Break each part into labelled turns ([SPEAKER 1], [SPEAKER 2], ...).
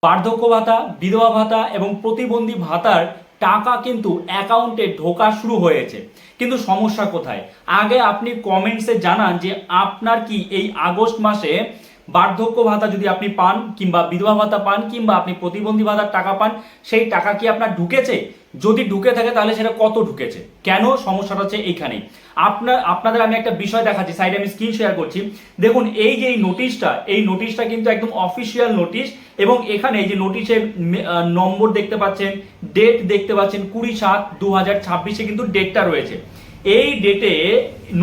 [SPEAKER 1] বার্ধক্য ভাতা, বিধবা ভাতা এবং প্রতিবন্ধী ভাতার টাকা কিন্তু অ্যাকাউন্টে ঢোকা শুরু হয়েছে। কিন্তু সমস্যা কোথায়? আগে আপনি কমেন্টসে জানান যে আপনার কি এই আগস্ট মাসে বার্ধক্য ভাতা যদি আপনি পান, কিংবা বিধবা ভাতা পান, কিংবা আপনি প্রতিবন্ধী ভাতার টাকা পান, সেই টাকা কি আপনার ঢুকেছে? যদি ঢুকে থাকে তাহলে সেটা কত ঢুকেছে? কেন সমস্যাটা হচ্ছে এইখানেই। আপনাদের আমি একটা বিষয় দেখাচ্ছি, সাইডে আমি স্ক্রিন শেয়ার করছি। দেখুন এই যে এই নোটিশটা কিন্তু একদম অফিসিয়াল নোটিশ, এবং এখানে এই যে নোটিশের নম্বর দেখতে পাচ্ছেন, ডেট দেখতে পাচ্ছেন 20/7/2026 কিন্তু ডেটটা রয়েছে। এই ডেটে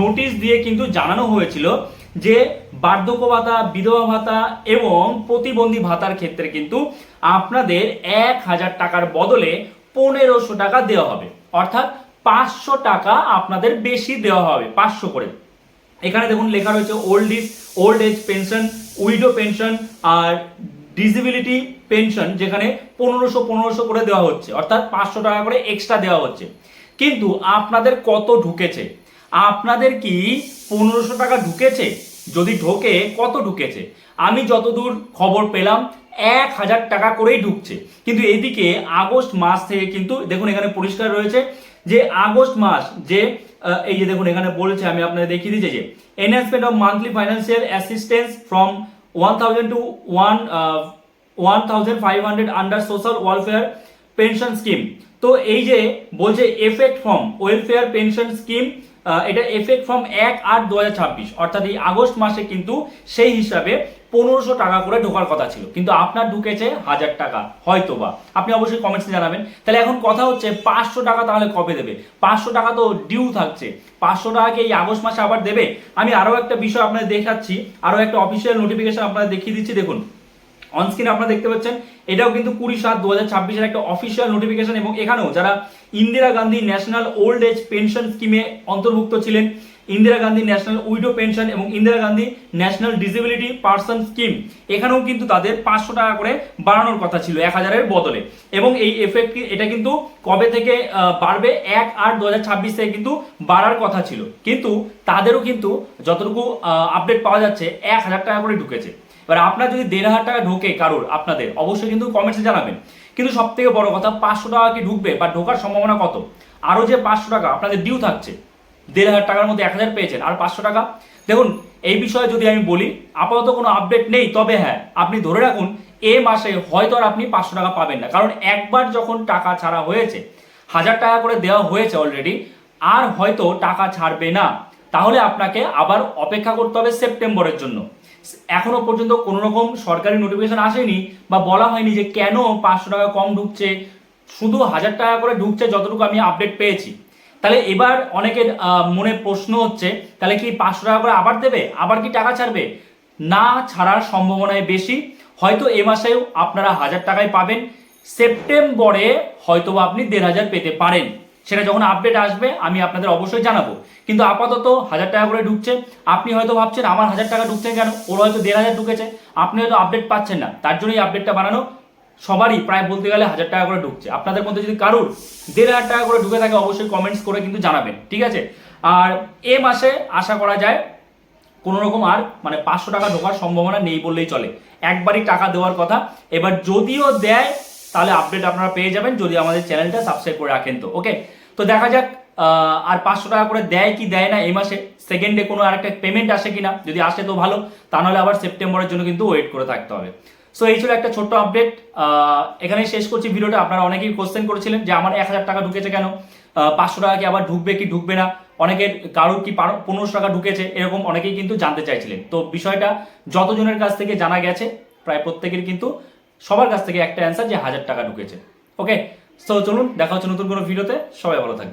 [SPEAKER 1] নোটিশ দিয়ে কিন্তু জানানো হয়েছিল যে বার্ধক্য ভাতা, বিধবা ভাতা এবং প্রতিবন্ধী ভাতার ক্ষেত্রে কিন্তু আপনাদের 1000 টাকার বদলে 1500 টাকা দেওয়া হবে, অর্থাৎ 500 টাকা আপনাদের বেশি দেওয়া হবে, 500 করে। এখানে দেখুন লেখা রয়েছে old age pension, widow pension আর ডিসেবিলিটি পেনশন, যেখানে 1500 করে দেওয়া হচ্ছে, অর্থাৎ 500 টাকা করে এক্সট্রা দেওয়া হচ্ছে। কিন্তু আপনাদের কত ঢুকেছে? আপনাদের কি 1500 টাকা ঢুকেছে? যদি ঢোকে, কত ঢুকেছে? আমি যতদূর খবর পেলাম 1000 টাকা করেই ঢুকছে। কিন্তু এদিকে আগস্ট মাস থেকে কিন্তু দেখুন এখানে পরিষ্কার রয়েছে যে আগস্ট মাস যে এই যে দেখুন এখানে বলছে, আমি আপনাদের দেখিয়ে দিচ্ছি যে enhancement of monthly financial assistance from 1000 to 1500 under social welfare pension scheme. তো এই যে বলছে effect from welfare pension scheme, এটা এফেক্ট ফ্রম 1/8/2026, অর্থাৎ এই আগস্ট মাসে কিন্তু সেই হিসাবে 1500 টাকা করে ঢোকার কথা ছিল, কিন্তু আপনার ঢুকেছে 1000 টাকা হয়তোবা। আপনি অবশ্যই কমেন্টসে জানাবেন। তাহলে এখন কথা হচ্ছে 500 টাকা তাহলে কবে দেবে? 500 টাকা তো ডিউ থাকছে, 500 টাকা কি এই আগস্ট মাসে আবার দেবে? আমি আরো একটা বিষয় আপনাদের দেখাচ্ছি, আরো একটা অফিসিয়াল নোটিফিকেশন আপনাদের দেখিয়ে দিচ্ছি। দেখুন অনস্ক্রিনে আপনারা দেখতে পাচ্ছেন, এটাও কিন্তু 20/7/2026 এর একটা অফিসিয়াল নোটিফিকেশন, এবং এখানেও যারা Indira Gandhi national old age pension স্কিমে অন্তর্ভুক্ত ছিলেন, Indira Gandhi national widow pension এবং Indira Gandhi national disability person scheme, এখানেও কিন্তু তাদের 500 টাকা করে বাড়ানোর কথা ছিল 1000-এর বদলে। এবং এই এফেক্ট এটা কিন্তু কবে থেকে বাড়বে? 1/8/2026 থেকে কিন্তু বাড়ার কথা ছিল, কিন্তু তাদেরও কিন্তু যতটুকু আপডেট পাওয়া যাচ্ছে 1000 টাকা করে ঢুকেছে। এবার আপনার যদি 1500 টাকা ঢোকে কারোর, আপনাদের অবশ্যই কিন্তু কমেন্টসে জানাবেন। কিন্তু সব থেকে বড় কথা, 500 টাকা কি ঢুকবে বা ঢোকার সম্ভাবনা কত? আরো যে 500 টাকা আপনাদের ডিউ থাকছে, 1500 টাকার মধ্যে 1000 পেয়েছেন, আর 500 টাকা। দেখুন এই বিষয়ে যদি আমি বলি, আপাতত কোনো আপডেট নেই, তবে হ্যাঁ আপনি ধরে রাখুন এ মাসে হয়তো আর আপনি 500 টাকা পাবেন না, কারণ একবার যখন টাকা ছাড়া হয়েছে, 1000 টাকা করে দেওয়া হয়েছে অলরেডি, আর হয়তো টাকা ছাড়বে না। তাহলে আপনাকে আবার অপেক্ষা করতে হবে সেপ্টেম্বরের জন্য। এখনো পর্যন্ত কোনো রকম সরকারি নোটিফিকেশন আসেনি বা বলা হয়নি যে কেন 500 টাকা কম ঢুকছে, শুধু 1000 টাকা করে ঢুকছে যতটুকু আমি আপডেট পেয়েছি। তাহলে এবার অনেকের মনে প্রশ্ন হচ্ছে, তাহলে কি 500 টাকা করে আবার দেবে? আবার কি টাকা ছাড়বে? না, ছাড়ার সম্ভাবনায় বেশি। হয়তো এ মাসেও আপনারা 1000 টাকায় পাবেন, সেপ্টেম্বরে হয়তো আপনি 1500 পেতে পারেন। সেটা যখন আপডেট আসবে আমি আপনাদের অবশ্যই জানাবো। কিন্তু আপাতত 1000 টাকা করে ঢুকছে। আপনি হয়তো ভাবছেন আমার 1000 টাকা ঢুকছে কেন, ওর হয়তো 1500 ঢুকেছে, আপনি হয়তো আপডেট পাচ্ছেন না, তার জন্যই আপডেটটা বানানো। সবারই প্রায় বলতে গেলে 1000 টাকা করে ঢুকছে। আপনাদের মধ্যে যদি কারোর 1500 টাকা করে ঢুকে থাকে অবশ্যই কমেন্টস করে কিন্তু জানাবেন, ঠিক আছে? আর এ মাসে আশা করা যায় কোনো রকম আর 500 টাকা ঢোকার সম্ভাবনা নেই বললেই চলে। একবারই টাকা দেওয়ার কথা। এবার যদিও দেয় তাহলে আপডেট আপনারা পেয়ে যাবেন, যদি আমাদের চ্যানেলটা সাবস্ক্রাইব করে রাখেন। তো ওকে, তো দেখা যাক আর 500 টাকা করে দেয় কি দেয় না এই মাসে, সেকেন্ডে কোনো আরেকটা পেমেন্ট আসে কিনা। যদি আসে তো ভালো, তা নাহলে আবার সেপ্টেম্বরের জন্য কিন্তু ওয়েট করে থাকতে হবে। সো এই ছিল একটা ছোট্ট আপডেট। এখানেই শেষ করছি ভিডিওটা। আপনারা অনেকেই কোশ্চেন করেছিলেন যে আমার 1000 টাকা ঢুকেছে কেন, 500 টাকা কি আবার ঢুকবে কি ঢুকবে না, অনেকের কারোর কি 1500 টাকা ঢুকেছে, এরকম অনেকেই কিন্তু জানতে চাইছিলেন। তো বিষয়টা যতজনের কাছ থেকে জানা গেছে প্রায় প্রত্যেকের কিন্তু সবার কাছ থেকে একটা অ্যান্সার যে 1000 টাকা ঢুকেছে। ওকে, সো চলুন দেখা হচ্ছে নতুন কোনো ভিডিওতে। সবাই ভালো থাকবে।